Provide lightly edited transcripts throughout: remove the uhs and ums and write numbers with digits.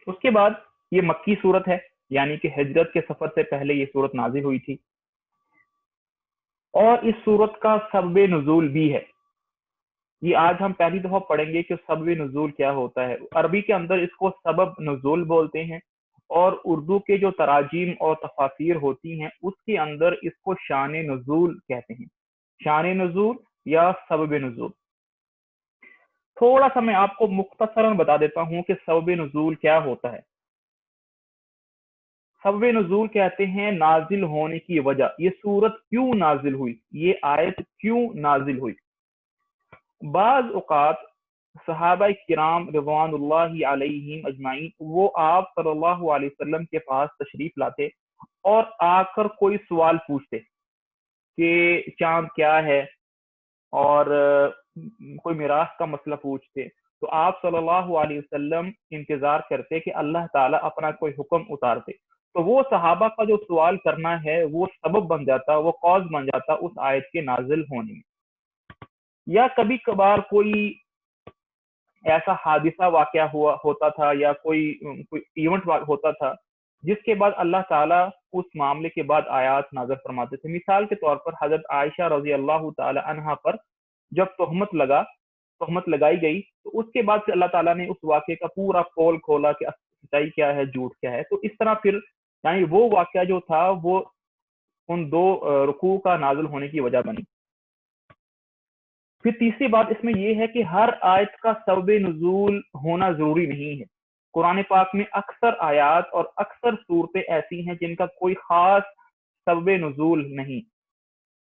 اس کے بعد یہ مکی صورت ہے، یعنی کہ ہجرت کے سفر سے پہلے یہ صورت نازل ہوئی تھی، اور اس صورت کا سبب نزول بھی ہے۔ یہ آج ہم پہلی دفعہ پڑھیں گے کہ سبب نزول کیا ہوتا ہے۔ عربی کے اندر اس کو سبب نزول بولتے ہیں، اور اردو کے جو تراجیم اور تفاسیر ہوتی ہیں اس کے اندر اس کو شان نزول کہتے ہیں، شان نزول یا سبب نزول۔ تھوڑا سا میں آپ کو مختصراً بتا دیتا ہوں کہ سبب نزول کیا ہوتا ہے۔ سبب نزول کہتے ہیں نازل ہونے کی وجہ، یہ صورت کیوں نازل ہوئی، یہ آیت کیوں نازل ہوئی۔ بعض اوقات صحابہ کرام رضوان اللہ علیہم اجمعین وہ آپ صلی اللہ علیہ وسلم کے پاس تشریف لاتے اور آ کر کوئی سوال پوچھتے کہ چاند کیا ہے، اور کوئی میراث کا مسئلہ پوچھتے، تو آپ صلی اللہ علیہ وسلم انتظار کرتے کہ اللہ تعالیٰ اپنا کوئی حکم اتارتے، تو وہ صحابہ کا جو سوال کرنا ہے وہ سبب بن جاتا، وہ کاز بن جاتا اس آیت کے نازل ہونے میں۔ یا کبھی کبھار کوئی ایسا حادثہ واقعہ ہوتا تھا، یا کوئی ایونٹ ہوتا تھا جس کے بعد اللہ تعالیٰ اس معاملے کے بعد آیات نازل فرماتے تھے۔ مثال کے طور پر حضرت عائشہ رضی اللہ تعالی عنہا پر جب تہمت لگائی گئی، تو اس کے بعد سے اللہ تعالیٰ نے اس واقعے کا پورا پول کھولا کہ سچائی کیا ہے، جھوٹ کیا ہے۔ تو اس طرح پھر یعنی وہ واقعہ جو تھا وہ ان دو رکوع کا نازل ہونے کی وجہ بنی۔ پھر تیسری بات اس میں یہ ہے کہ ہر آیت کا سبب نزول ہونا ضروری نہیں ہے۔ قرآن پاک میں اکثر آیات اور اکثر صورتیں ایسی ہیں جن کا کوئی خاص سبب نزول نہیں،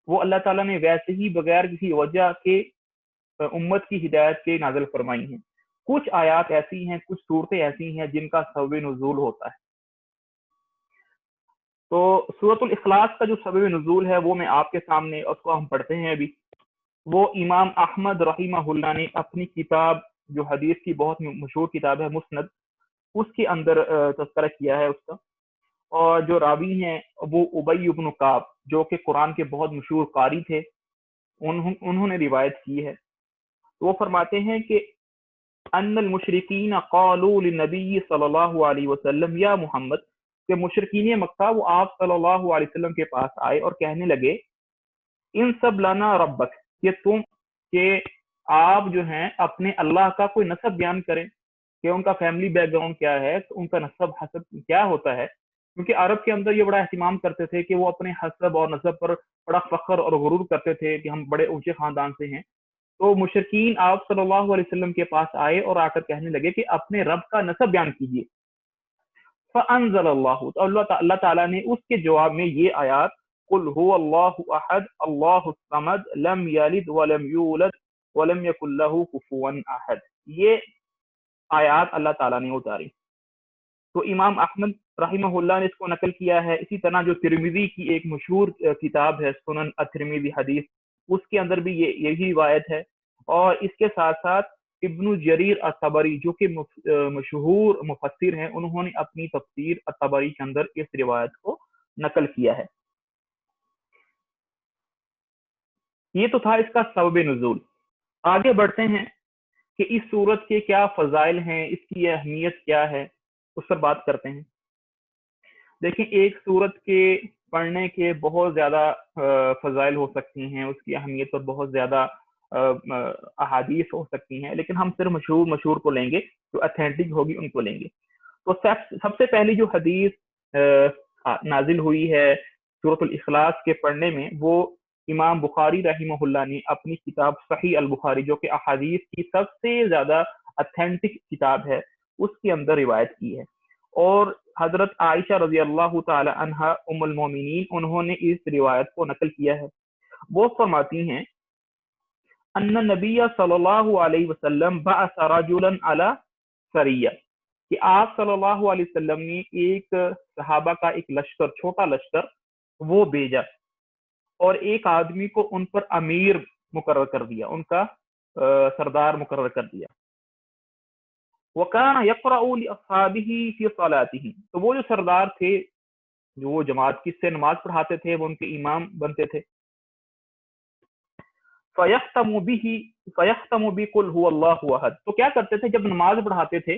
وہ اللہ تعالیٰ نے ویسے ہی بغیر کسی وجہ کے امت کی ہدایت کے نازل فرمائی ہیں۔ کچھ آیات ایسی ہیں، کچھ صورتیں ایسی ہیں جن کا سبب نزول ہوتا ہے۔ تو سورۃ الاخلاص کا جو سبب نزول ہے وہ میں آپ کے سامنے، اس کو ہم پڑھتے ہیں ابھی۔ وہ امام احمد رحمہ اللہ نے اپنی کتاب جو حدیث کی بہت مشہور کتاب ہے مسند، اس کے اندر تذکرہ کیا ہے اس کا، اور جو راوی ہیں وہ ابی بن کعب جو کہ قرآن کے بہت مشہور قاری تھے، انہوں نے روایت کی ہے۔ وہ فرماتے ہیں کہ ان المشرکین قالوا للنبی صلی اللہ علیہ وسلم یا محمد، کہ مشرکین مکہ وہ آپ صلی اللہ علیہ وسلم کے پاس آئے اور کہنے لگے ان سب لنا ربک، کہ آپ جو ہیں اپنے اللہ کا کوئی نسب بیان کریں، کہ ان کا فیملی بیک گراؤنڈ کیا ہے، تو ان کا نسب حسب کیا ہوتا ہے، کیونکہ عرب کے اندر یہ بڑا اہتمام کرتے تھے کہ وہ اپنے حسب اور نسب پر بڑا فخر اور غرور کرتے تھے کہ ہم بڑے اونچے خاندان سے ہیں۔ تو مشرکین آپ صلی اللہ علیہ وسلم کے پاس آئے اور آ کر کہنے لگے کہ اپنے رب کا نسب بیان کیجیے۔ فانزل اللہ، تو اللہ تعالیٰ نے اس کے جواب میں یہ آیات قل هو اللہ احد اللہ الصمد لم یلد ولم یولد ولم یکن له کفوا احد، یہ آیات اللہ تعالیٰ نے اتاری۔ تو امام احمد رحمہ اللہ نے اس کو نقل کیا ہے۔ اسی طرح جو ترمذی کی ایک مشہور کتاب ہے سنن الترمذی حدیث، اس کے اندر بھی یہی روایت ہے، اور اس کے ساتھ ساتھ ابن جریر الطبری جو کہ مشہور مفسر ہیں، انہوں نے اپنی تفسیر الطبری کے اندر اس روایت کو نقل کیا ہے۔ یہ تو تھا اس کا سبب نزول۔ آگے بڑھتے ہیں کہ اس صورت کے کیا فضائل ہیں، اس کی اہمیت کیا ہے، اس پر بات کرتے ہیں۔ دیکھیں، ایک صورت کے پڑھنے کے بہت زیادہ فضائل ہو سکتی ہیں، اس کی اہمیت پر بہت زیادہ احادیث ہو سکتی ہیں، لیکن ہم صرف مشہور کو لیں گے، جو اتھینٹک ہوگی ان کو لیں گے۔ تو سب سے پہلی جو حدیث نازل ہوئی ہے سورۃ الاخلاص کے پڑھنے میں، وہ امام بخاری رحمہ اللہ نے اپنی کتاب صحیح البخاری جو کہ احادیث کی سب سے زیادہ اتھینٹک کتاب ہے، اس کے اندر روایت کی ہے۔ اور حضرت عائشہ رضی اللہ تعالی عنہا ام المومنین، انہوں نے اس روایت کو نقل کیا ہے۔ وہ فرماتی ہیں ان نبی صلی اللہ علیہ وسلم بعث رجلا علی سریہ، کہ آپ صلی اللہ علیہ وسلم نے ایک صحابہ کا ایک لشکر، چھوٹا لشکر وہ بھیجا، اور ایک آدمی کو ان پر امیر مقرر کر دیا، ان کا سردار مقرر کر دیا۔ وَكَانَ يَقْرَأُ لِأَصْحَابِهِ فِي صَلَاتِهِ، تو وہ جو سردار تھے، جو وہ جماعت کی سے نماز پڑھاتے تھے، وہ ان کے امام بنتے تھے۔ فَيَخْتَمُ بِقُلْ هُوَ اللَّهُ أَحَدٌ، تو کیا کرتے تھے جب نماز پڑھاتے تھے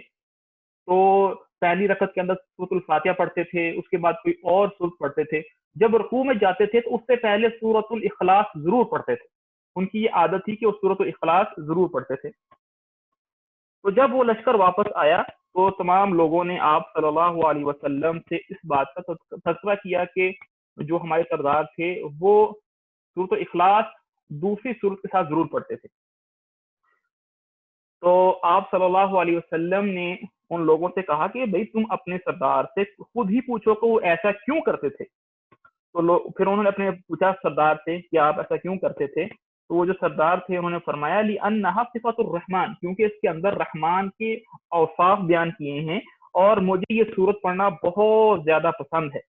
تو پہلی رکعت کے اندر سورۃ الفاتحہ پڑھتے تھے، اس کے بعد کوئی اور سورت پڑھتے تھے، جب رکوع میں جاتے تھے تو اس سے پہلے سورۃ الاخلاص ضرور پڑھتے تھے، ان کی یہ عادت تھی کہ وہ سورۃ الاخلاص ضرور پڑھتے تھے۔ تو جب وہ لشکر واپس آیا تو تمام لوگوں نے آپ صلی اللہ علیہ وسلم سے اس بات کا تذکرہ کیا کہ جو ہمارے سردار تھے وہ سورۃ الاخلاص دوسری سورت کے ساتھ ضرور پڑھتے تھے۔ تو آپ صلی اللہ علیہ وسلم نے ان لوگوں سے کہا کہ بھئی تم اپنے سردار سے خود ہی پوچھو کہ وہ ایسا کیوں کرتے تھے۔ تو پھر انہوں نے اپنے پوچھا سردار سے کہ آپ ایسا کیوں کرتے تھے، تو وہ جو سردار تھے انہوں نے فرمایا لِأَنَّهَا صِفَةُ الرحمن، کیونکہ اس کے اندر رحمان کے اوصاف بیان کیے ہیں اور مجھے یہ سورت پڑھنا بہت زیادہ پسند ہے،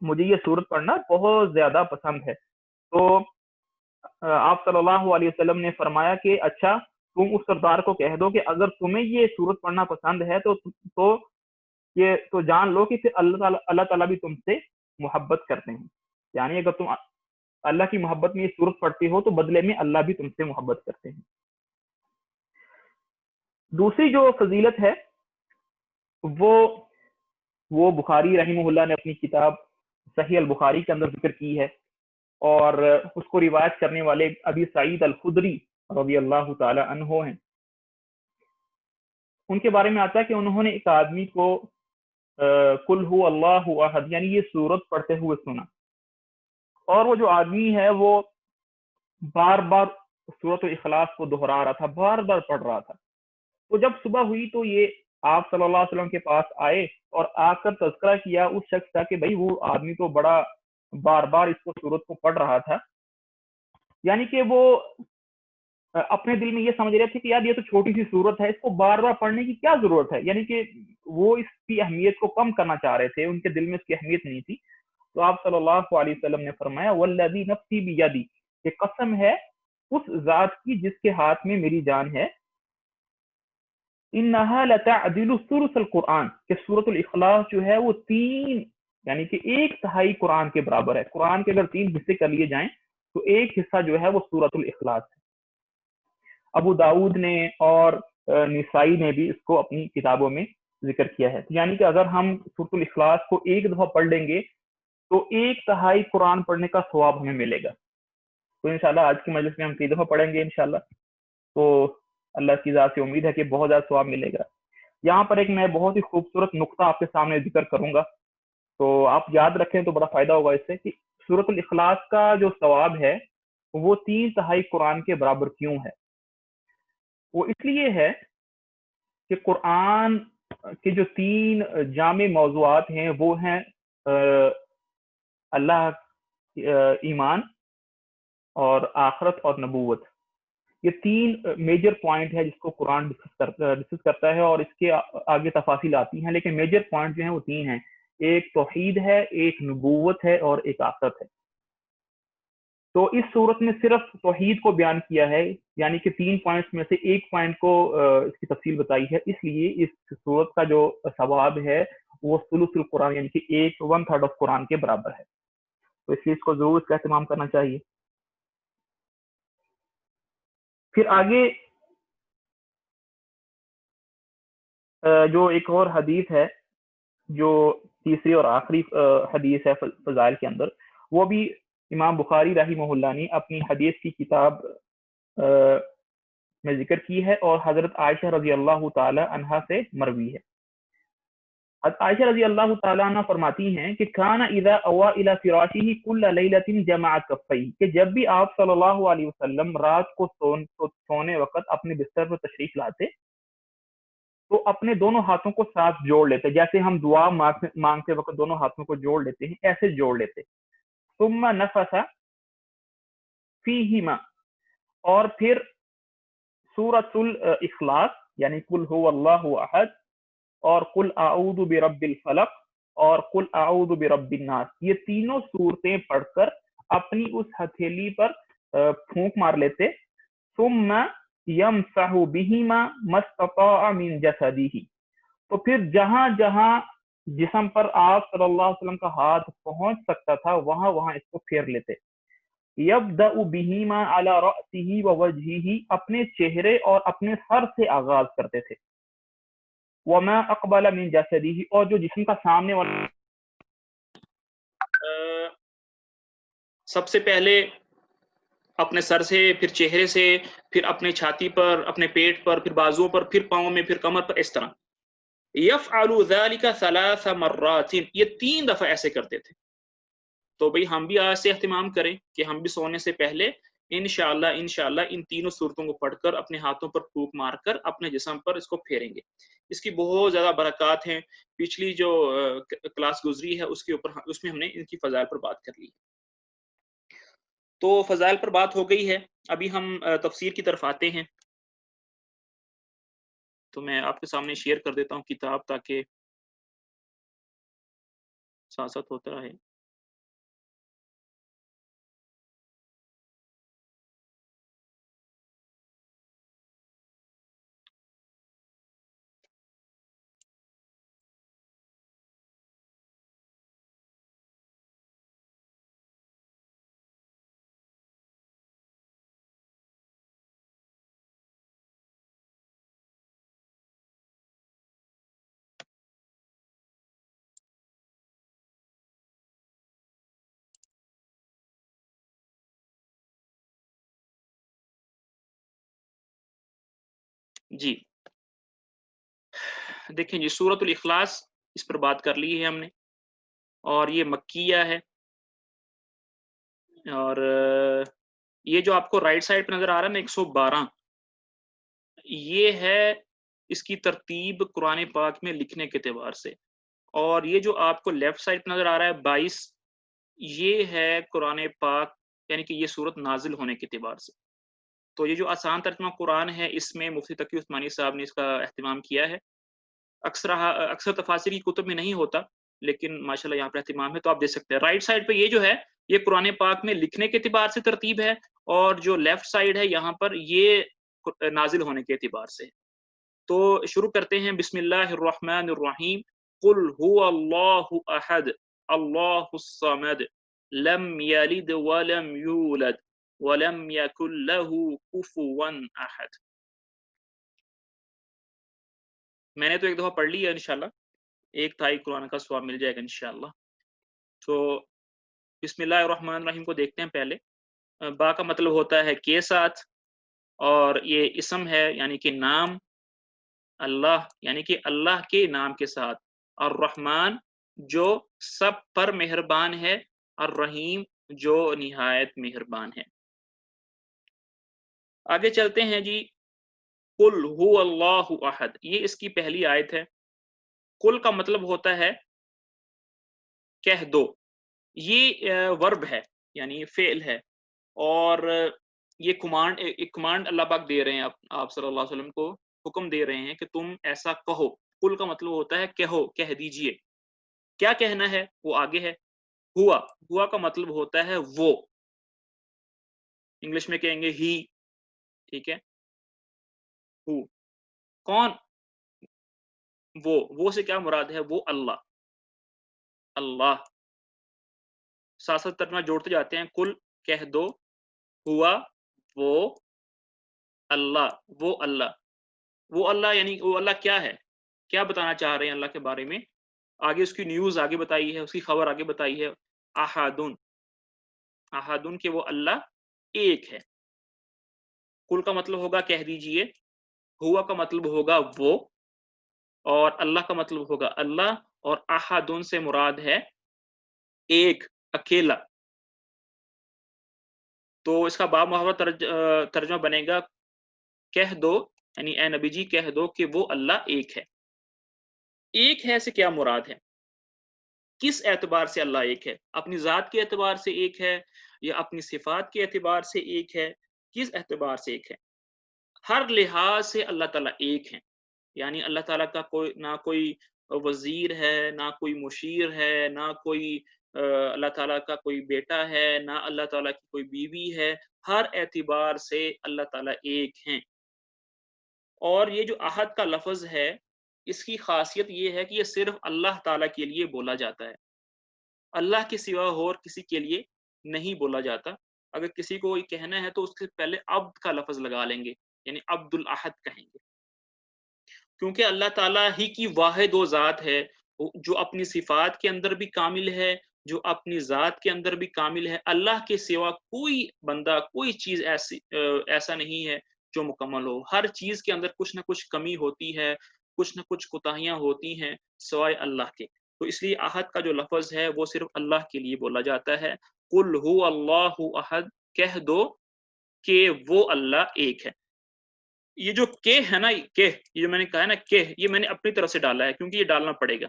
مجھے یہ سورت پڑھنا بہت زیادہ پسند ہے۔ تو آپ صلی اللہ علیہ وسلم نے فرمایا کہ اچھا تم اس سردار کو کہہ دو کہ اگر تمہیں یہ سورت پڑھنا پسند ہے تو جان لو کہ پھر اللہ تعالیٰ بھی تم سے محبت کرتے ہیں، یعنی اگر تم اللہ کی محبت میں یہ سورت پڑھتے ہو تو بدلے میں اللہ بھی تم سے محبت کرتے ہیں۔ دوسری جو فضیلت ہے وہ بخاری رحمہ اللہ نے اپنی کتاب صحیح البخاری کے اندر ذکر کی ہے، اور اس کو روایت کرنے والے ابی سعید الخدری رضی اللہ تعالی عنہ ہیں۔ ان کے بارے میں آتا ہے کہ انہوں نے ایک آدمی کو قل هو اللہ احد یعنی یہ سورت پڑھتے ہوئے سنا، اور وہ جو آدمی ہے وہ بار بار سورۃ الاخلاص کو دہرا رہا تھا، بار بار پڑھ رہا تھا۔ تو جب صبح ہوئی تو یہ آپ صلی اللہ علیہ وسلم کے پاس آئے اور آ کر تذکرہ کیا اس شخص کا کہ بھائی وہ آدمی تو بڑا بار بار اس کو سورت کو پڑھ رہا تھا، یعنی کہ وہ اپنے دل میں یہ سمجھ رہے تھے کہ یار یہ تو چھوٹی سی سورت ہے، اس کو بار بار پڑھنے کی کیا ضرورت ہے، یعنی کہ وہ اس کی اہمیت کو کم کرنا چاہ رہے تھے، ان کے دل میں اس کی اہمیت نہیں تھی۔ تو آپ صلی اللہ علیہ وسلم نے فرمایا والذی نفسی بیدی، کہ قسم ہے اس ذات کی جس کے ہاتھ میں میری جان ہے، انہا لتعدل ثلث القرآن، کہ سورۃ الاخلاص جو ہے وہ 3 یعنی کہ 1/3 قرآن کے برابر ہے۔ قرآن کے اگر 3 حصے کر لیے جائیں تو ایک حصہ جو ہے وہ سورۃ الاخلاص ہے۔ ابو داؤد نے اور نسائی نے بھی اس کو اپنی کتابوں میں ذکر کیا ہے، یعنی کہ اگر ہم سورۃ الاخلاص کو ایک دفعہ پڑھ لیں گے تو 1/3 قرآن پڑھنے کا ثواب ہمیں ملے گا۔ تو انشاءاللہ آج کی مجلس میں ہم 3 دفعہ پڑھیں گے انشاءاللہ، تو اللہ کی ذات سے امید ہے کہ بہت زیادہ ثواب ملے گا۔ یہاں پر ایک میں بہت ہی خوبصورت نقطہ آپ کے سامنے ذکر کروں گا، تو آپ یاد رکھیں تو بڑا فائدہ ہوگا اس سے، کہ سورۃ الاخلاص کا جو ثواب ہے وہ 3/3 قرآن کے برابر کیوں ہے؟ وہ اس لیے ہے کہ قرآن کے جو 3 جامع موضوعات ہیں وہ ہیں اللہ، ایمان اور آخرت اور نبوت۔ یہ 3 میجر پوائنٹ ہے جس کو قرآن ڈسکس کرتا ہے، اور اس کے آگے تفاصیل آتی ہیں، لیکن میجر پوائنٹ جو ہیں وہ 3 ہیں، ایک توحید ہے، ایک نبوت ہے اور ایک آخرت ہے۔ تو اس صورت میں صرف توحید کو بیان کیا ہے، یعنی کہ 3 پوائنٹس میں سے ایک پوائنٹ کو اس کی تفصیل بتائی ہے، اس لیے اس صورت کا جو ثواب ہے وہ ثلث القرآن یعنی کہ 1/3 آف قرآن کے برابر ہے۔ تو اس لیے اس کو ضرور اس کا اہتمام کرنا چاہیے۔ پھر آگے جو ایک اور حدیث ہے جو تیسری اور آخری حدیث ہے فضائل کے اندر، وہ بھی امام بخاری رحمہ اللہ نے اپنی حدیث کی کتاب میں ذکر کی ہے، اور حضرت عائشہ رضی اللہ تعالی عنہا سے مروی ہے۔ حضرت عائشہ رضی اللہ تعالیٰ عنہ فرماتی ہیں کہ کان اذا اوا الى فراشه كل ليله جمع كفيه، کہ جب بھی آپ صلی اللہ علیہ وسلم رات کو سونے وقت اپنے بستر پر تشریف لاتے تو اپنے دونوں ہاتھوں کو ساتھ جوڑ لیتے، جیسے ہم دعا مانگتے وقت دونوں ہاتھوں کو جوڑ لیتے ہیں ایسے جوڑ لیتے۔ ثم نفث فیہما، اور پھر سورۃ الاخلاص یعنی قل هو اللہ احد اور قل اعوذ برب الفلق اور قل اعوذ برب الناس، یہ تینوں صورتیں پڑھ کر اپنی اس ہتھیلی پر پھونک مار لیتے۔ ثم یمسح بہما ما استطاع من جسدہ، تو پھر جہاں جہاں جسم پر آپ صلی اللہ علیہ وسلم کا ہاتھ پہنچ سکتا تھا وہاں وہاں اس کو پھیر لیتے۔ یبدأ بہما علی رأسہ ووجہہ، اپنے چہرے اور اپنے سر سے آغاز کرتے تھے۔ وما اقبل من جسده، اور جو جسم کا سامنے والا سب سے پہلے اپنے سر سے، پھر چہرے سے، پھر اپنے چھاتی پر، اپنے پیٹ پر، پھر بازوؤں پر، پھر پاؤں میں، پھر کمر پر، اس طرح یفعل ذلك 3 مرات، یہ 3 دفعہ ایسے کرتے تھے. تو بھئی ہم بھی آج سے اہتمام کریں کہ ہم بھی سونے سے پہلے انشاءاللہ ان تینوں صورتوں کو پڑھ کر اپنے ہاتھوں پر پھونک مار کر اپنے جسم پر اس کو پھیریں گے. اس کی بہت زیادہ برکات ہیں. پچھلی جو کلاس گزری ہے اس میں ہم نے ان کی فضائل پر بات کر لی. تو فضائل پر بات ہو گئی ہے، ابھی ہم تفسیر کی طرف آتے ہیں. تو میں آپ کے سامنے شیئر کر دیتا ہوں کتاب تاکہ ساتھ ساتھ ہوتا رہے. جی دیکھیں جی، سورۃ الاخلاص اس پر بات کر لی ہے ہم نے، اور یہ مکیہ ہے. اور یہ جو آپ کو رائٹ سائڈ پہ نظر آ رہا ہے نا 112، یہ ہے اس کی ترتیب قرآن پاک میں لکھنے کے اعتبار سے. اور یہ جو آپ کو لیفٹ سائڈ پہ نظر آ رہا ہے 22، یہ ہے قرآن پاک یعنی کہ یہ سورت نازل ہونے کے اعتبار سے. تو یہ جو آسان ترجمہ قرآن ہے اس میں مفتی تقی عثمانی صاحب نے اس کا اہتمام کیا ہے. اکثر تفاسیر کی کتب میں نہیں ہوتا، لیکن ماشاءاللہ یہاں پر اہتمام ہے، تو آپ دیکھ سکتے ہیں. رائٹ سائڈ پہ یہ جو ہے یہ قرآن پاک میں لکھنے کے اعتبار سے ترتیب ہے، اور جو لیفٹ سائڈ ہے یہاں پر یہ نازل ہونے کے اعتبار سے. تو شروع کرتے ہیں. بسم اللہ الرحمن الرحیم. قل هو اللہ احد اللہ الصمد لم یلد ولم یولد ولم یکن له کفوا احد. میں نے تو ایک دفعہ پڑھ لی ہے انشاءاللہ، ایک تھائی قرآن کا ثواب مل جائے گا انشاءاللہ. تو بسم اللہ الرحمن الرحیم کو دیکھتے ہیں پہلے. با کا مطلب ہوتا ہے کے ساتھ، اور یہ اسم ہے یعنی کہ نام. اللہ یعنی کہ اللہ کے نام کے ساتھ. الرحمن جو سب پر مہربان ہے، الرحیم جو نہایت مہربان ہے. آگے چلتے ہیں جی. قل هو اللہ احد، یہ اس کی پہلی آیت ہے. قل کا مطلب ہوتا ہے کہہ دو. یہ ورب ہے یعنی فعل ہے، اور یہ ایک کمانڈ اللہ پاک دے رہے ہیں آپ صلی اللہ علیہ وسلم کو، حکم دے رہے ہیں کہ تم ایسا کہو. قل کا مطلب ہوتا ہے کہو، کہہ دیجئے. کیا کہنا ہے وہ آگے ہے. ہوا کا مطلب ہوتا ہے وہ، انگلش میں کہیں گے ہی، ٹھیک ہے. ہو کون، وہ سے کیا مراد ہے، وہ اللہ. اللہ ساتھ ساتھ ترجمہ جوڑتے جاتے ہیں. کل کہہ دو، ہوا وہ، اللہ وہ اللہ. وہ اللہ یعنی وہ اللہ کیا ہے، کیا بتانا چاہ رہے ہیں اللہ کے بارے میں. آگے اس کی نیوز آگے بتائی ہے، اس کی خبر آگے بتائی ہے. احدن کہ وہ اللہ ایک ہے. کل کا مطلب ہوگا کہہ دیجئے، ہوا کا مطلب ہوگا وہ، اور اللہ کا مطلب ہوگا اللہ. اور احدن سے مراد ہے ایک، اکیلا. تو اس کا باب محاورہ ترجمہ بنے گا کہہ دو، یعنی اے نبی جی کہہ دو کہ وہ اللہ ایک ہے. ایک ہے سے کیا مراد ہے، کس اعتبار سے اللہ ایک ہے. اپنی ذات کے اعتبار سے ایک ہے، یا اپنی صفات کے اعتبار سے ایک ہے، کس اعتبار سے ایک ہے. ہر لحاظ سے اللہ تعالیٰ ایک ہے. یعنی اللہ تعالیٰ کا نہ کوئی وزیر ہے، نہ کوئی مشیر ہے، نہ کوئی اللہ تعالیٰ کا کوئی بیٹا ہے، نہ اللہ تعالیٰ کی کوئی بیوی ہے. ہر اعتبار سے اللہ تعالیٰ ایک ہیں. اور یہ جو احد کا لفظ ہے اس کی خاصیت یہ ہے کہ یہ صرف اللہ تعالیٰ کے لیے بولا جاتا ہے، اللہ کے سوا اور کسی کے لیے نہیں بولا جاتا. اگر کسی کو یہ کہنا ہے تو اس سے پہلے عبد کا لفظ لگا لیں گے، یعنی عبد الاحد کہیں گے. کیونکہ اللہ تعالیٰ ہی کی واحد و ذات ہے جو اپنی صفات کے اندر بھی کامل ہے، جو اپنی ذات کے اندر بھی کامل ہے۔ اللہ کے سوا کوئی بندہ، کوئی چیز ایسا نہیں ہے جو مکمل ہو۔ ہر چیز کے اندر کچھ نہ کچھ کمی ہوتی ہے، کچھ نہ کچھ کوتاہیاں ہوتی ہیں سوائے اللہ کے۔ تو اس لیے احد کا جو لفظ ہے وہ صرف اللہ کے لیے بولا جاتا ہے۔ قل هو اللہ احد، کہہ دو کہ وہ اللہ ایک ہے۔ یہ جو کہ ہے نا، کہ یہ جو میں نے کہا ہے نا کہ، یہ میں نے اپنی طرف سے ڈالا ہے کیونکہ یہ ڈالنا پڑے گا۔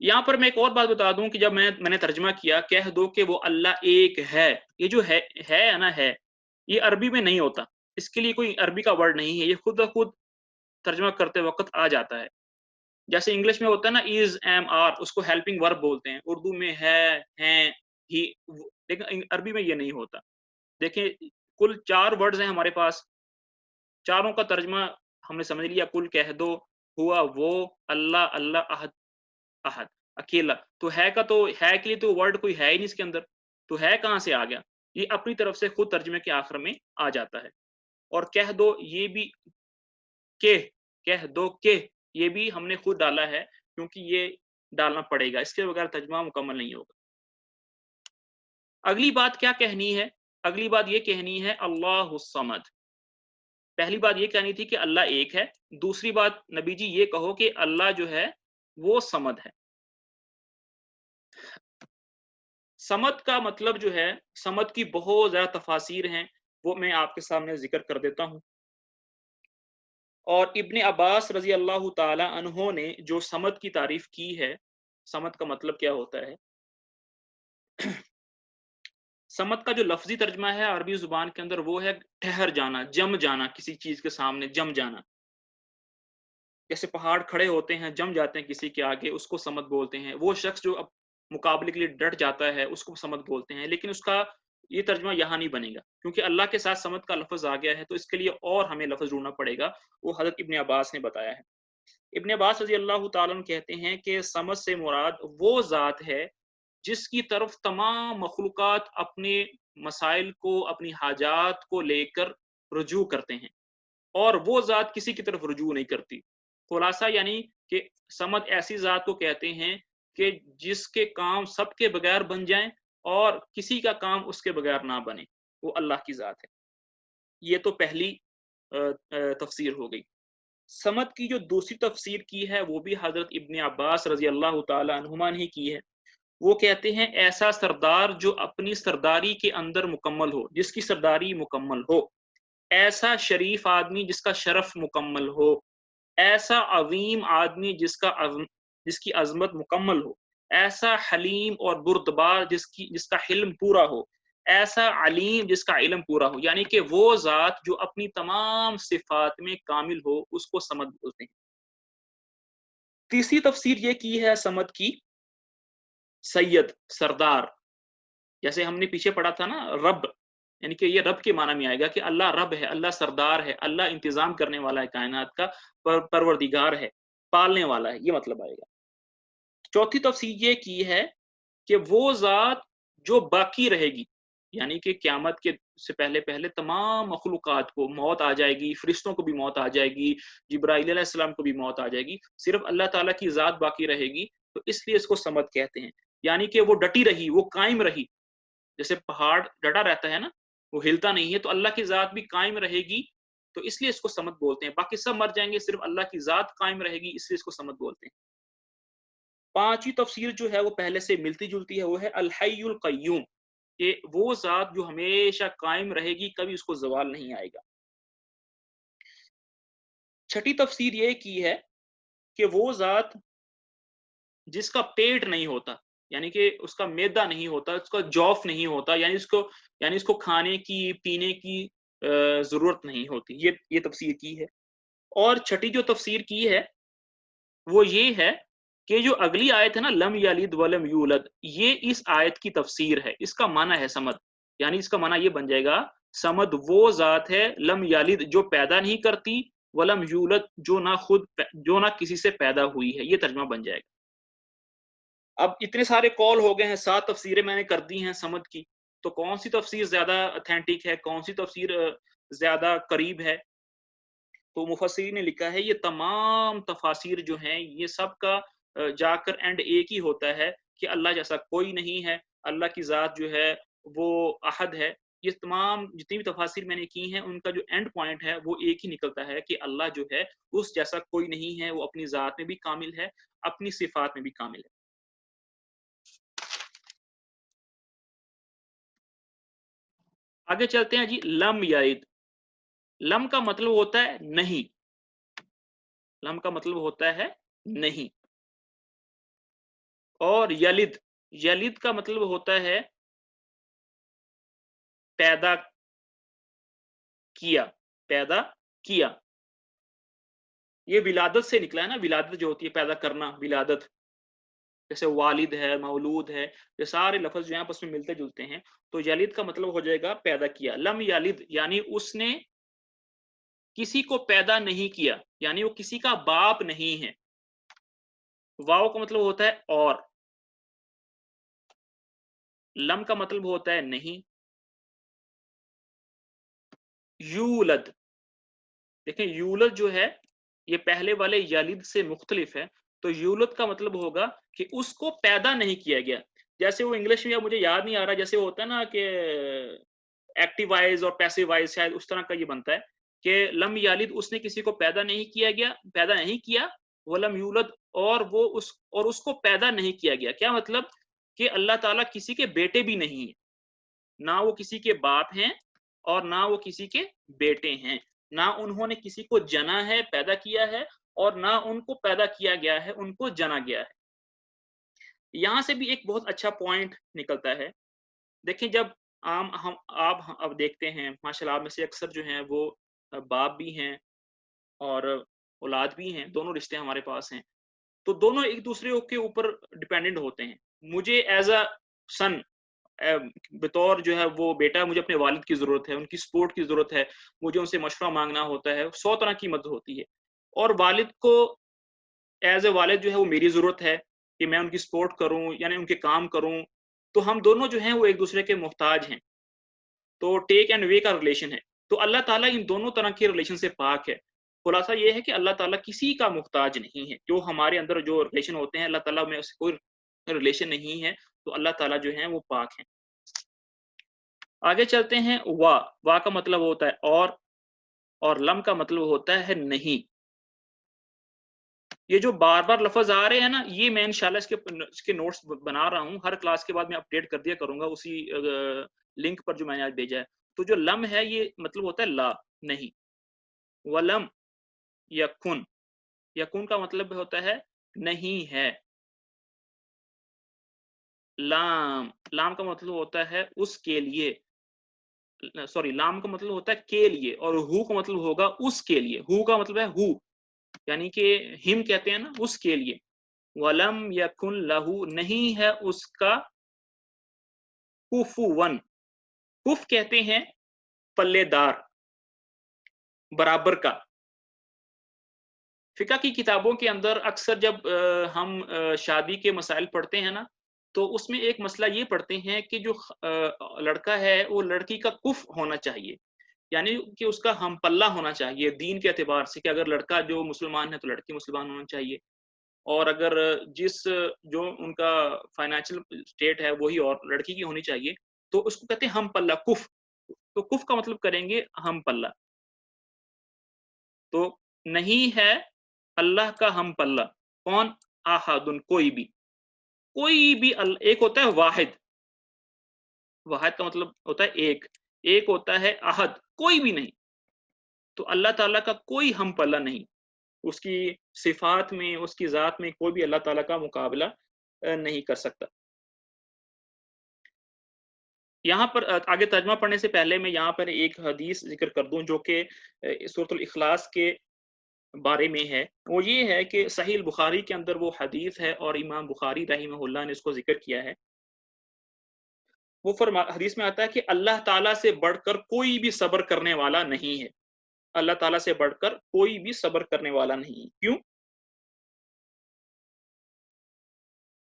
یہاں پر میں ایک اور بات بتا دوں کہ جب میں نے ترجمہ کیا کہہ دو کہ وہ اللہ ایک ہے، یہ جو ہے نا، ہے، یہ عربی میں نہیں ہوتا، اس کے لیے کوئی عربی کا ورڈ نہیں ہے، یہ خود بخود ترجمہ کرتے وقت آ جاتا ہے۔ جیسے انگلش میں ہوتا ہے نا از، ایم، آر، اس کو ہیلپنگ ورب بولتے ہیں، اردو میں ہے، ہیں، ہی، لیکن عربی میں یہ نہیں ہوتا۔ دیکھیں کل 4 ورڈز ہیں ہمارے پاس، چاروں کا ترجمہ ہم نے سمجھ لیا۔ کل کہہ دو، ہوا وہ، اللہ اللہ، احد احد اکیلا۔ تو ہے کا، تو ہے کے لیے تو ورڈ کوئی ہے ہی نہیں اس کے اندر، تو ہے کہاں سے آ گیا؟ یہ اپنی طرف سے خود ترجمے کے آخر میں آ جاتا ہے۔ اور کہہ دو، یہ بھی کہہ دو کہ، یہ بھی ہم نے خود ڈالا ہے کیونکہ یہ ڈالنا پڑے گا، اس کے بغیر ترجمہ مکمل نہیں ہوگا۔ اگلی بات کیا کہنی ہے؟ اگلی بات یہ کہنی ہے اللہ الصمد۔ پہلی بات یہ کہنی تھی کہ اللہ ایک ہے، دوسری بات نبی جی یہ کہو کہ اللہ جو ہے وہ صمد ہے۔ صمد کا مطلب جو ہے، صمد کی بہت زیادہ تفاسیر ہیں، وہ میں آپ کے سامنے ذکر کر دیتا ہوں۔ اور ابن عباس رضی اللہ تعالی عنہ نے جو صمد کی تعریف کی ہے، صمد کا مطلب کیا ہوتا ہے؟ صمد کا جو لفظی ترجمہ ہے عربی زبان کے اندر وہ ہے ٹھہر جانا، جم جانا، کسی چیز کے سامنے جم جانا۔ جیسے پہاڑ کھڑے ہوتے ہیں، جم جاتے ہیں کسی کے آگے، اس کو صمد بولتے ہیں۔ وہ شخص جو اب مقابلے کے لیے ڈٹ جاتا ہے اس کو صمد بولتے ہیں، لیکن اس کا یہ ترجمہ یہاں نہیں بنے گا کیونکہ اللہ کے ساتھ صمد کا لفظ آ گیا ہے، تو اس کے لیے اور ہمیں لفظ ڈھونڈنا پڑے گا، وہ حضرت ابن عباس نے بتایا ہے۔ ابن عباس رضی اللہ تعالیٰ عنہ کہتے ہیں کہ صمد سے مراد وہ ذات ہے جس کی طرف تمام مخلوقات اپنے مسائل کو، اپنی حاجات کو لے کر رجوع کرتے ہیں، اور وہ ذات کسی کی طرف رجوع نہیں کرتی۔ خلاصہ یعنی کہ صمد ایسی ذات کو کہتے ہیں کہ جس کے کام سب کے بغیر بن جائیں اور کسی کا کام اس کے بغیر نہ بنے، وہ اللہ کی ذات ہے۔ یہ تو پہلی تفسیر ہو گئی۔ صمد کی جو دوسری تفسیر کی ہے وہ بھی حضرت ابن عباس رضی اللہ تعالی عنہما نے کی ہے۔ وہ کہتے ہیں ایسا سردار جو اپنی سرداری کے اندر مکمل ہو، جس کی سرداری مکمل ہو، ایسا شریف آدمی جس کا شرف مکمل ہو، ایسا عظیم آدمی جس کی عظمت مکمل ہو، ایسا حلیم اور بردبار جس کا حلم پورا ہو، ایسا علیم جس کا علم پورا ہو، یعنی کہ وہ ذات جو اپنی تمام صفات میں کامل ہو، اس کو صمد بولتے ہیں۔ تیسری تفسیر یہ کی ہے صمد کی، سید، سردار۔ جیسے ہم نے پیچھے پڑھا تھا نا رب، یعنی کہ یہ رب کے معنی میں آئے گا کہ اللہ رب ہے، اللہ سردار ہے، اللہ انتظام کرنے والا ہے کائنات کا، پروردگار ہے، پالنے والا ہے، یہ مطلب آئے گا۔ چوتھی تفسیر یہ کی ہے کہ وہ ذات جو باقی رہے گی، یعنی کہ قیامت کے سے پہلے تمام مخلوقات کو موت آ جائے گی، فرشتوں کو بھی موت آ جائے گی، جبرائیل علیہ السلام کو بھی موت آ جائے گی، صرف اللہ تعالیٰ کی ذات باقی رہے گی، تو اس لیے اس کو صمد کہتے ہیں۔ یعنی کہ وہ ڈٹی رہی، وہ قائم رہی، جیسے پہاڑ ڈٹا رہتا ہے نا، وہ ہلتا نہیں ہے، تو اللہ کی ذات بھی قائم رہے گی، تو اس لیے اس کو صمد بولتے ہیں۔ باقی سب مر جائیں گے، صرف اللہ کی ذات قائم رہے گی، اس لیے اس کو صمد بولتے ہیں۔ پانچویں تفسیر جو ہے وہ پہلے سے ملتی جلتی ہے، وہ ہے الحی القیوم، کہ وہ ذات جو ہمیشہ قائم رہے گی، کبھی اس کو زوال نہیں آئے گا۔ چھٹی تفسیر یہ کی ہے کہ وہ ذات جس کا پیٹ نہیں ہوتا، یعنی کہ اس کا معدہ نہیں ہوتا، اس کا جوف نہیں ہوتا، یعنی اس کو کھانے کی پینے کی ضرورت نہیں ہوتی، یہ تفسیر کی ہے۔ اور چھٹی جو تفسیر کی ہے وہ یہ ہے کہ جو اگلی آیت ہے نا لم یلد ولم یولد، یہ اس آیت کی تفسیر ہے، اس کا معنی ہے صمد، یعنی اس کا معنی یہ بن جائے گا صمد وہ ذات ہے لم یلد جو پیدا نہیں کرتی، ولم یولد جو نہ کسی سے پیدا ہوئی ہے، یہ ترجمہ بن جائے گا۔ اب اتنے سارے قول ہو گئے ہیں، 7 تفسیریں میں نے کر دی ہیں صمد کی، تو کون سی تفسیر زیادہ اتھینٹک ہے، کون سی تفسیر زیادہ قریب ہے؟ تو مفسرین نے لکھا ہے یہ تمام تفاسیر جو ہیں یہ سب کا جا کر اینڈ ایک ہی ہوتا ہے کہ اللہ جیسا کوئی نہیں ہے، اللہ کی ذات جو ہے وہ احد ہے۔ یہ تمام جتنی بھی تفاسیر میں نے کی ہیں ان کا جو اینڈ پوائنٹ ہے وہ ایک ہی نکلتا ہے کہ اللہ جو ہے اس جیسا کوئی نہیں ہے، وہ اپنی ذات میں بھی کامل ہے، اپنی صفات میں بھی کامل ہے۔ آگے چلتے ہیں جی، لم یلد۔ لم کا مطلب ہوتا ہے نہیں، لم کا مطلب ہوتا ہے نہیں، اور یلد، یلد کا مطلب ہوتا ہے پیدا کیا، پیدا کیا۔ یہ ولادت سے نکلا ہے نا، ولادت جو ہوتی ہے پیدا کرنا، ولادت، جیسے والد ہے، مولود ہے، یہ سارے لفظ جو ہیں آپس میں ملتے جلتے ہیں، تو یلد کا مطلب ہو جائے گا پیدا کیا۔ لم یلد یعنی اس نے کسی کو پیدا نہیں کیا، یعنی وہ کسی کا باپ نہیں ہے۔ واو کا مطلب ہوتا ہے اور، لم کا مطلب ہوتا ہے نہیں۔ یولد، دیکھیں یولد جو ہے یہ پہلے والے یلد سے مختلف ہے، تو یولد کا مطلب ہوگا کہ اس کو پیدا نہیں کیا گیا۔ جیسے وہ انگلش میں مجھے یاد نہیں آ رہا، جیسے وہ ہوتا ہے نا کہ ایکٹیو وائز اور پیسو وائز، شاید اس طرح کا یہ بنتا ہے کہ لم یلد اس نے کسی کو پیدا نہیں کیا گیا، پیدا نہیں کیا، ولم یولد اور اس کو پیدا نہیں کیا گیا۔ کیا مطلب کہ اللہ تعالیٰ کسی کے بیٹے بھی نہیں ہیں، نہ وہ کسی کے باپ ہیں اور نہ وہ کسی کے بیٹے ہیں، نہ انہوں نے کسی کو جنا ہے، پیدا کیا ہے، اور نہ ان کو پیدا کیا گیا ہے، ان کو جنا گیا ہے۔ یہاں سے بھی ایک بہت اچھا پوائنٹ نکلتا ہے۔ دیکھیں جب آپ اب دیکھتے ہیں ماشاءاللہ آپ میں سے اکثر جو ہیں وہ باپ بھی ہیں اور اولاد بھی ہیں، دونوں رشتے ہمارے پاس ہیں، تو دونوں ایک دوسرے کے اوپر ڈیپینڈنٹ ہوتے ہیں۔ مجھے ایز اے سن، بطور جو ہے وہ بیٹا، مجھے اپنے والد کی ضرورت ہے، ان کی سپورٹ کی ضرورت ہے، مجھے ان سے مشورہ مانگنا ہوتا ہے، 100 طرح کی مدد ہوتی ہے، اور والد کو ایز اے والد جو ہے وہ میری ضرورت ہے کہ میں ان کی سپورٹ کروں، یعنی ان کے کام کروں، تو ہم دونوں جو ہیں وہ ایک دوسرے کے محتاج ہیں، تو ٹیک اینڈ وے کا ریلیشن ہے۔ تو اللہ تعالیٰ ان دونوں طرح کے ریلیشن سے پاک ہے۔ خلاصہ یہ ہے کہ اللہ تعالیٰ کسی کا محتاج نہیں ہے، جو ہمارے اندر جو ریلیشن ہوتے ہیں اللہ تعالیٰ میں اس کوئی ریلیشن نہیں ہے، تو اللہ تعالیٰ جو ہیں وہ پاک ہیں۔ آگے چلتے ہیں، وا کا مطلب ہوتا ہے اور لم کا مطلب ہوتا ہے نہیں۔ یہ جو بار بار لفظ آ رہے ہیں نا، یہ میں انشاءاللہ اس کے نوٹس بنا رہا ہوں، ہر کلاس کے بعد میں اپڈیٹ کر دیا کروں گا اسی لنک پر جو میں نے آج بھیجا ہے۔ تو جو لم ہے یہ مطلب ہوتا ہے لا، نہیں۔ ولم یکن، یکن کا مطلب ہوتا ہے نہیں ہے۔ لام، لام کا مطلب ہوتا ہے اس کے لیے، سوری لام کا مطلب ہوتا ہے کے لیے، اور ہو کا مطلب ہوگا اس کے لیے۔ ہو کا مطلب ہے ہو، یعنی کہ ہم کہتے ہیں نا، اس کے لیے۔ ولم یکن لہو، نہیں ہے اس کا کفون، کف کہتے ہیں پلے دار، برابر کا۔ فقہ کی کتابوں کے اندر اکثر جب ہم شادی کے مسائل پڑھتے ہیں نا، تو اس میں ایک مسئلہ یہ پڑھتے ہیں کہ جو لڑکا ہے وہ لڑکی کا کف ہونا چاہیے، یعنی کہ اس کا ہم پلہ ہونا چاہیے دین کے اعتبار سے، کہ اگر لڑکا جو مسلمان ہے تو لڑکی مسلمان ہونا چاہیے، اور اگر جو ان کا فائنینشیل اسٹیٹ ہے وہی اور لڑکی کی ہونی چاہیے، تو اس کو کہتے ہیں ہم پلہ، کف۔ تو کف کا مطلب کریں گے ہم پلہ۔ تو نہیں ہے اللہ کا ہم پلہ، کون؟ احدن، کوئی بھی، کوئی بھی۔ ایک ہوتا ہے واحد، واحد کا مطلب ہوتا ہے ایک ہوتا ہے احد، کوئی بھی نہیں۔ تو اللہ تعالیٰ کا کوئی ہم پلہ نہیں، اس کی صفات میں، اس کی ذات میں کوئی بھی اللہ تعالیٰ کا مقابلہ نہیں کر سکتا۔ یہاں پر آگے ترجمہ پڑھنے سے پہلے میں یہاں پر ایک حدیث ذکر کر دوں جو کہ سورۃ الاخلاص کے بارے میں ہے۔ وہ یہ ہے کہ صحیح البخاری کے اندر وہ حدیث ہے، اور امام بخاری رحمہ اللہ نے اس کو ذکر کیا ہے۔ وہ حدیث میں آتا ہے کہ اللہ تعالیٰ سے بڑھ کر کوئی بھی صبر کرنے والا نہیں ہے، اللہ تعالیٰ سے بڑھ کر کوئی بھی صبر کرنے والا نہیں۔ کیوں؟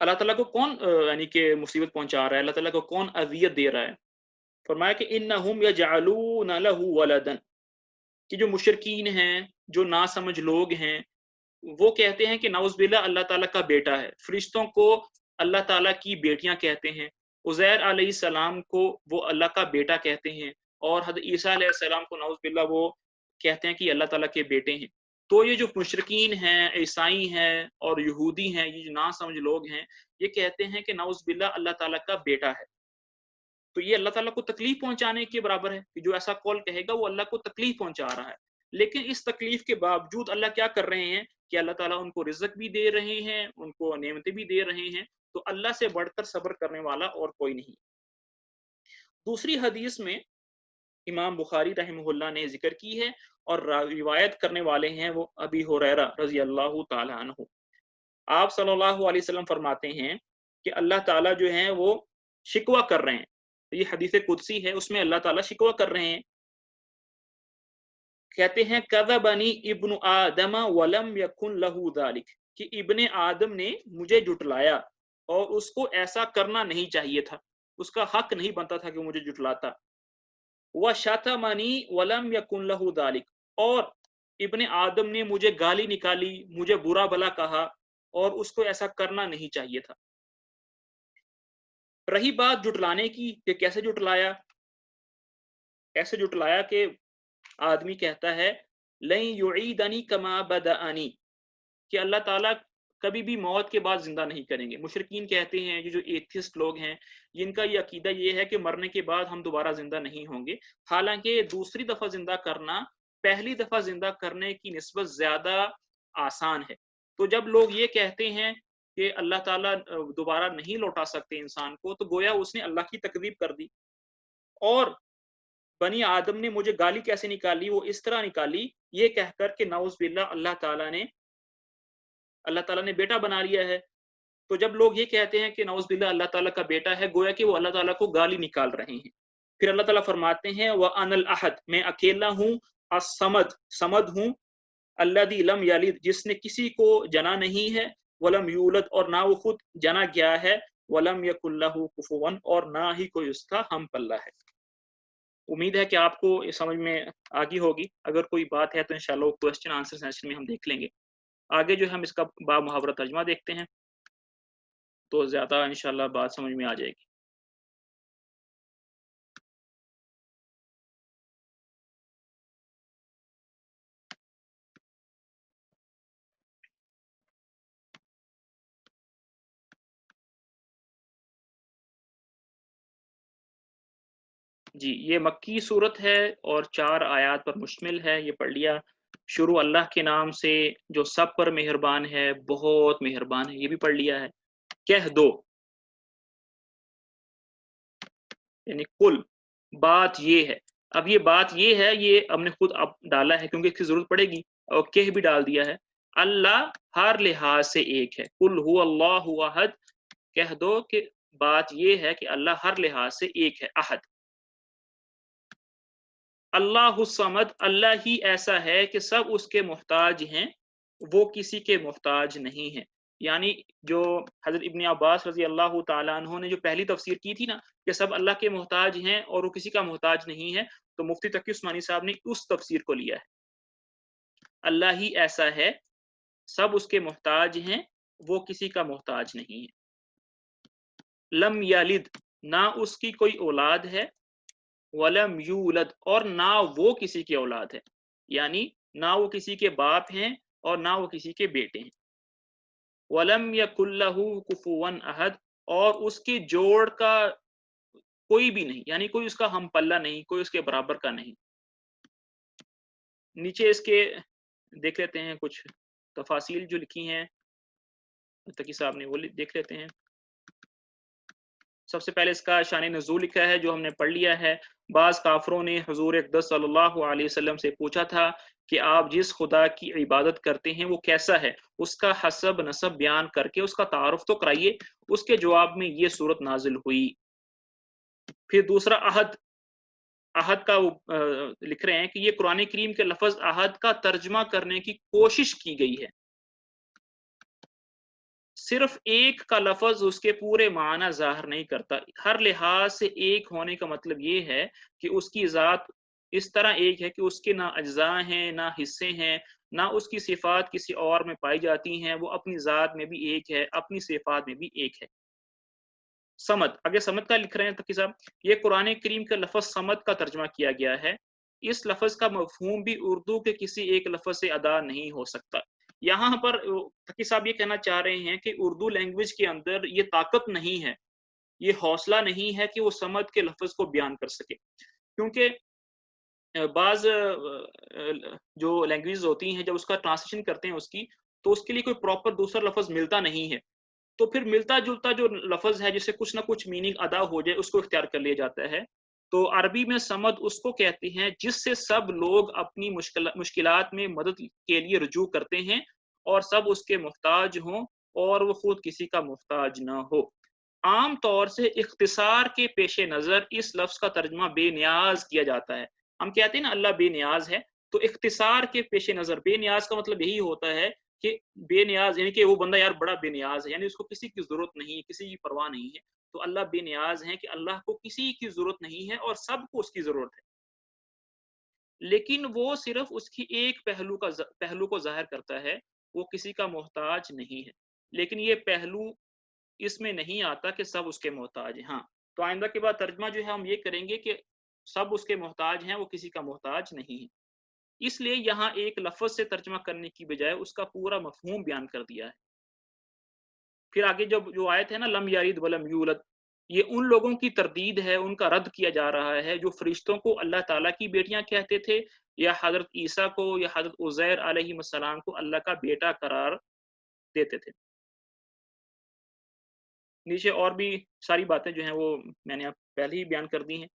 اللہ تعالیٰ کو کون یعنی کہ مصیبت پہنچا رہا ہے، اللہ تعالیٰ کو کون اذیت دے رہا ہے؟ فرمایا کہ انہم یجعلون لہ ولدا، کہ جو مشرکین ہیں، جو ناسمجھ لوگ ہیں، وہ کہتے ہیں کہ نعوذ باللہ اللہ تعالیٰ کا بیٹا ہے، فرشتوں کو اللہ تعالیٰ کی بیٹیاں کہتے ہیں، عزیر علیہ السلام کو وہ اللہ کا بیٹا کہتے ہیں، اور حضرت عیسیٰ علیہ السلام کو نعوذ باللہ وہ کہتے ہیں کہ یہ اللہ تعالیٰ کے بیٹے ہیں۔ تو یہ جو مشرکین ہیں، عیسائی ہیں اور یہودی ہیں، یہ جو ناسمجھ لوگ ہیں، یہ کہتے ہیں کہ نعوذ باللہ اللہ تعالیٰ کا بیٹا ہے۔ تو یہ اللہ تعالیٰ کو تکلیف پہنچانے کے برابر ہے کہ جو ایسا قول کہے گا وہ اللہ کو تکلیف پہنچا رہا ہے۔ لیکن اس تکلیف کے باوجود اللہ کیا کر رہے ہیں کہ اللہ تعالیٰ ان کو رزق بھی دے رہے ہیں، ان کو نعمتیں بھی دے رہے ہیں، تو اللہ سے بڑھ کر صبر کرنے والا اور کوئی نہیں۔ دوسری حدیث میں امام بخاری رحمہ اللہ نے ذکر کی ہے اور روایت کرنے والے ہیں وہ ابی ہریرہ رضی اللہ تعالی عنہ۔ آپ صلی اللہ علیہ وسلم فرماتے ہیں کہ اللہ تعالیٰ جو ہیں وہ شکوہ کر رہے ہیں، یہ حدیث قدسی ہے، اس میں اللہ تعالیٰ شکوہ کر رہے ہیں، کہتے ہیں کذبنی ابن آدم ولم یکن لہ ذالک، کہ ابن آدم نے مجھے جھٹلایا اور اس کو ایسا کرنا نہیں چاہیے تھا، اس کا حق نہیں بنتا تھا کہ مجھے جھٹلاتا۔ وشتمنی ولم یکن لہ ذالک، اور ابن آدم نے مجھے گالی نکالی، مجھے برا بھلا کہا، اور اس کو ایسا کرنا نہیں چاہیے تھا۔ رہی بات جھٹلانے کی کہ کیسے جھٹلایا، ایسے جھٹلایا کہ آدمی کہتا ہے لن یعیدنی کما بدأنی، کہ اللہ تعالیٰ کبھی بھی موت کے بعد زندہ نہیں کریں گے۔ مشرکین کہتے ہیں، یہ جو ایتھسٹ لوگ ہیں، جن کا یہ عقیدہ یہ ہے کہ مرنے کے بعد ہم دوبارہ زندہ نہیں ہوں گے، حالانکہ دوسری دفعہ زندہ کرنا پہلی دفعہ زندہ کرنے کی نسبت زیادہ آسان ہے۔ تو جب لوگ یہ کہتے ہیں کہ اللہ تعالیٰ دوبارہ نہیں لوٹا سکتے انسان کو، تو گویا اس نے اللہ کی تکذیب کر دی۔ اور بنی آدم نے مجھے گالی کیسے نکالی، وہ اس طرح نکالی یہ کہہ کر کہ نعوذ باللہ اللہ تعالیٰ نے بیٹا بنا لیا ہے۔ تو جب لوگ یہ کہتے ہیں کہ نعوذ باللہ اللہ تعالیٰ کا بیٹا ہے، گویا کہ وہ اللہ تعالیٰ کو گالی نکال رہے ہیں۔ پھر اللہ تعالیٰ فرماتے ہیں وَأَنَا الْأَحَدُ، میں اکیلا ہوں، الصمد، صمد ہوں، الذی لم یلد، جس نے کسی کو جنا نہیں ہے، ولم یولد، اور نہ وہ خود جنا گیا ہے، ولم یکن لہ کفوا، اور نہ ہی کوئی اس کا ہم پلہ ہے۔ امید ہے کہ آپ کو یہ سمجھ میں آگی ہوگی۔ اگر کوئی بات ہے تو انشاءاللہ کوسچن آنسر سیشن میں ہم دیکھ لیں گے۔ آگے جو ہم اس کا با محاورہ ترجمہ دیکھتے ہیں تو زیادہ انشاءاللہ بات سمجھ میں آ جائے گی۔ جی، یہ مکی صورت ہے اور 4 آیات پر مشتمل ہے، یہ پڑھ لیا۔ شروع اللہ کے نام سے جو سب پر مہربان ہے، بہت مہربان ہے، یہ بھی پڑھ لیا ہے۔ کہہ دو، یعنی کل، بات یہ ہے۔ اب یہ بات یہ ہے، یہ ہم نے خود اب ڈالا ہے کیونکہ اس کی ضرورت پڑے گی، اور کہہ بھی ڈال دیا ہے۔ اللہ ہر لحاظ سے ایک ہے، قل هو اللہ احد، کہہ دو کہ بات یہ ہے کہ اللہ ہر لحاظ سے ایک ہے، احد۔ اللہ الصمد، اللہ ہی ایسا ہے کہ سب اس کے محتاج ہیں، وہ کسی کے محتاج نہیں ہیں۔ یعنی جو حضرت ابن عباس رضی اللہ تعالیٰ عنہ نے جو پہلی تفسیر کی تھی نا کہ سب اللہ کے محتاج ہیں اور وہ کسی کا محتاج نہیں ہے، تو مفتی تقی عثمانی صاحب نے اس تفسیر کو لیا ہے۔ اللہ ہی ایسا ہے، سب اس کے محتاج ہیں، وہ کسی کا محتاج نہیں ہے۔ لم یلد، نہ اس کی کوئی اولاد ہے، ولم یولد، اور نہ وہ کسی کی اولاد ہے، یعنی نہ وہ کسی کے باپ ہیں اور نہ وہ کسی کے بیٹے ہیں۔ ولم یکن لہ کفوا احد، اور اس کے جوڑ کا کوئی بھی نہیں، یعنی کوئی اس کا ہم پلہ نہیں، کوئی اس کے برابر کا نہیں۔ نیچے اس کے دیکھ لیتے ہیں کچھ تفاصیل جو لکھی ہیں تقی صاحب نے، وہ دیکھ لیتے ہیں۔ سب سے پہلے اس کا شان نزول لکھا ہے جو ہم نے پڑھ لیا ہے۔ بعض کافروں نے حضور اقدس صلی اللہ علیہ وسلم سے پوچھا تھا کہ آپ جس خدا کی عبادت کرتے ہیں وہ کیسا ہے، اس کا حسب نسب بیان کر کے اس کا تعارف تو کرائیے۔ اس کے جواب میں یہ صورت نازل ہوئی۔ پھر دوسرا عہد کا وہ لکھ رہے ہیں کہ یہ قرآن کریم کے لفظ عہد کا ترجمہ کرنے کی کوشش کی گئی ہے، صرف ایک کا لفظ اس کے پورے معنی ظاہر نہیں کرتا۔ ہر لحاظ سے ایک ہونے کا مطلب یہ ہے کہ اس کی ذات اس طرح ایک ہے کہ اس کے نہ اجزاء ہیں نہ حصے ہیں، نہ اس کی صفات کسی اور میں پائی جاتی ہیں، وہ اپنی ذات میں بھی ایک ہے، اپنی صفات میں بھی ایک ہے۔ صمد، اگر صمد کا لکھ رہے ہیں تقی صاحب، یہ قرآن کریم کا لفظ صمد کا ترجمہ کیا گیا ہے۔ اس لفظ کا مفہوم بھی اردو کے کسی ایک لفظ سے ادا نہیں ہو سکتا۔ یہاں پر تقی صاحب یہ کہنا چاہ رہے ہیں کہ اردو لینگویج کے اندر یہ طاقت نہیں ہے، یہ حوصلہ نہیں ہے کہ وہ صمد کے لفظ کو بیان کر سکے، کیونکہ بعض جو لینگویج ہوتی ہیں جب اس کا ٹرانسلیشن کرتے ہیں اس کی، تو اس کے لیے کوئی پراپر دوسرا لفظ ملتا نہیں ہے، تو پھر ملتا جلتا جو لفظ ہے جس سے کچھ نہ کچھ میننگ ادا ہو جائے اس کو اختیار کر لیا جاتا ہے۔ تو عربی میں صمد اس کو کہتے ہیں جس سے سب لوگ اپنی مشکلات میں مدد کے لیے رجوع کرتے ہیں اور سب اس کے محتاج ہوں اور وہ خود کسی کا محتاج نہ ہو۔ عام طور سے اختصار کے پیش نظر اس لفظ کا ترجمہ بے نیاز کیا جاتا ہے۔ ہم کہتے ہیں نا اللہ بے نیاز ہے، تو اختصار کے پیش نظر بے نیاز کا مطلب یہی ہوتا ہے کہ بے نیاز یعنی کہ وہ بندہ یار بڑا بے نیاز ہے، یعنی اس کو کسی کی ضرورت نہیں ہے، کسی کی پرواہ نہیں ہے۔ تو اللہ بے نیاز ہیں کہ اللہ کو کسی کی ضرورت نہیں ہے اور سب کو اس کی ضرورت ہے، لیکن وہ صرف اس کی ایک پہلو کو ظاہر کرتا ہے، وہ کسی کا محتاج نہیں ہے، لیکن یہ پہلو اس میں نہیں آتا کہ سب اس کے محتاج ہیں۔ ہاں، تو آئندہ کے بعد ترجمہ جو ہے ہم یہ کریں گے کہ سب اس کے محتاج ہیں، وہ کسی کا محتاج نہیں ہے۔ اس لیے یہاں ایک لفظ سے ترجمہ کرنے کی بجائے اس کا پورا مفہوم بیان کر دیا ہے۔ پھر آگے جو آیت ہے نا لم یلد ولم یولد، یہ ان لوگوں کی تردید ہے، ان کا رد کیا جا رہا ہے جو فرشتوں کو اللہ تعالیٰ کی بیٹیاں کہتے تھے، یا حضرت عیسیٰ کو یا حضرت عزیر علیہ السلام کو اللہ کا بیٹا قرار دیتے تھے۔ نیچے اور بھی ساری باتیں جو ہیں وہ میں نے آپ پہلے ہی بیان کر دی ہیں۔